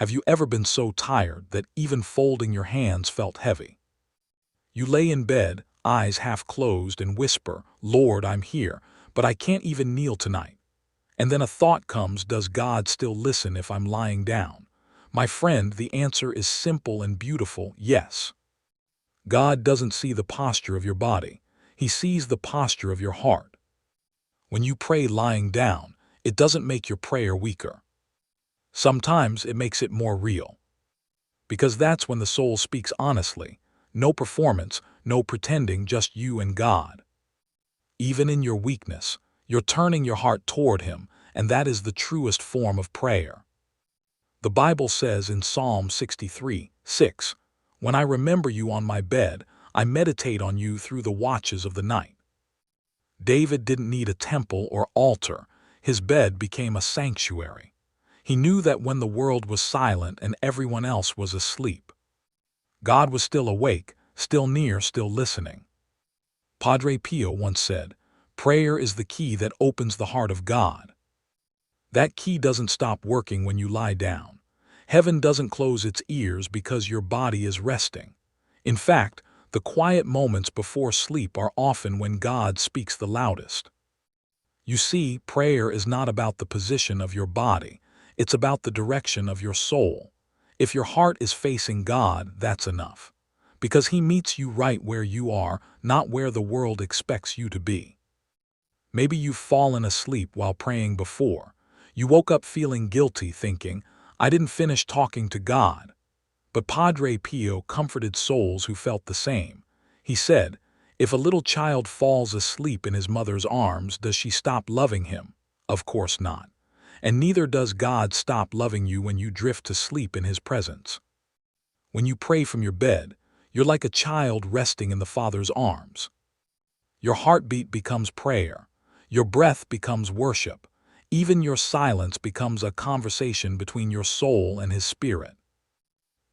Have you ever been so tired that even folding your hands felt heavy? You lay in bed, eyes half closed, and whisper, "Lord, I'm here, but I can't even kneel tonight." And then a thought comes, does God still listen if I'm lying down? My friend, the answer is simple and beautiful, yes. God doesn't see the posture of your body. He sees the posture of your heart. When you pray lying down, it doesn't make your prayer weaker. Sometimes it makes it more real. Because that's when the soul speaks honestly. No performance, no pretending, just you and God. Even in your weakness, you're turning your heart toward Him, and that is the truest form of prayer. The Bible says in Psalm 63:6, "When I remember you on my bed, I meditate on you through the watches of the night." David didn't need a temple or altar. His bed became a sanctuary. He knew that when the world was silent and everyone else was asleep, God was still awake, still near, still listening. Padre Pio once said, "Prayer is the key that opens the heart of God." That key doesn't stop working when you lie down. Heaven doesn't close its ears because your body is resting. In fact, the quiet moments before sleep are often when God speaks the loudest. You see, prayer is not about the position of your body. It's about the direction of your soul. If your heart is facing God, that's enough. Because He meets you right where you are, not where the world expects you to be. Maybe you've fallen asleep while praying before. You woke up feeling guilty, thinking, "I didn't finish talking to God." But Padre Pio comforted souls who felt the same. He said, "If a little child falls asleep in his mother's arms, does she stop loving him? Of course not. And neither does God stop loving you when you drift to sleep in His presence." When you pray from your bed, you're like a child resting in the Father's arms. Your heartbeat becomes prayer. Your breath becomes worship. Even your silence becomes a conversation between your soul and His Spirit.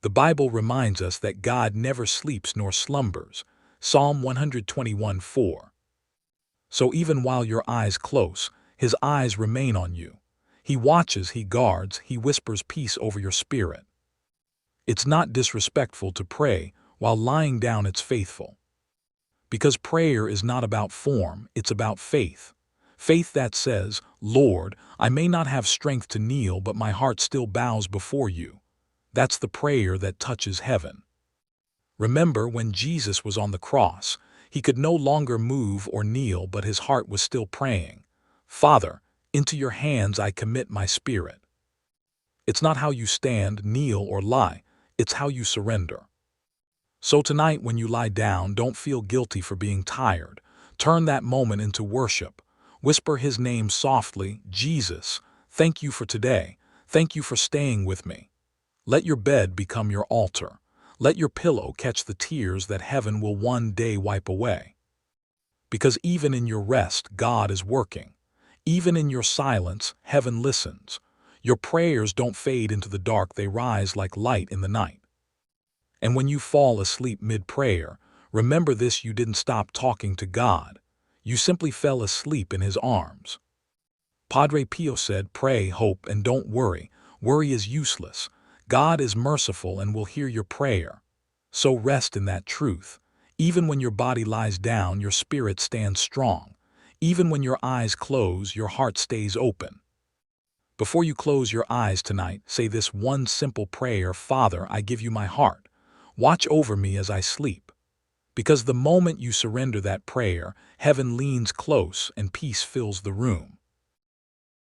The Bible reminds us that God never sleeps nor slumbers. Psalm 121:4. So even while your eyes close, His eyes remain on you. He watches, He guards, He whispers peace over your spirit. It's not disrespectful to pray while lying down, it's faithful. Because prayer is not about form, it's about faith. Faith that says, "Lord, I may not have strength to kneel, but my heart still bows before you." That's the prayer that touches heaven. Remember, when Jesus was on the cross, He could no longer move or kneel, but His heart was still praying, "Father, into your hands I commit my spirit." It's not how you stand, kneel, or lie, it's how you surrender. So tonight when you lie down, don't feel guilty for being tired. Turn that moment into worship. Whisper His name softly, "Jesus, thank you for today. Thank you for staying with me." Let your bed become your altar. Let your pillow catch the tears that heaven will one day wipe away. Because even in your rest, God is working. Even in your silence, heaven listens. Your prayers don't fade into the dark, they rise like light in the night. And when you fall asleep mid-prayer, remember this: you didn't stop talking to God. You simply fell asleep in His arms. Padre Pio said, "Pray, hope, and don't worry. Worry is useless. God is merciful and will hear your prayer." So rest in that truth. Even when your body lies down, your spirit stands strong. Even when your eyes close, your heart stays open. Before you close your eyes tonight, say this one simple prayer: "Father, I give you my heart. Watch over me as I sleep." Because the moment you surrender that prayer, heaven leans close and peace fills the room.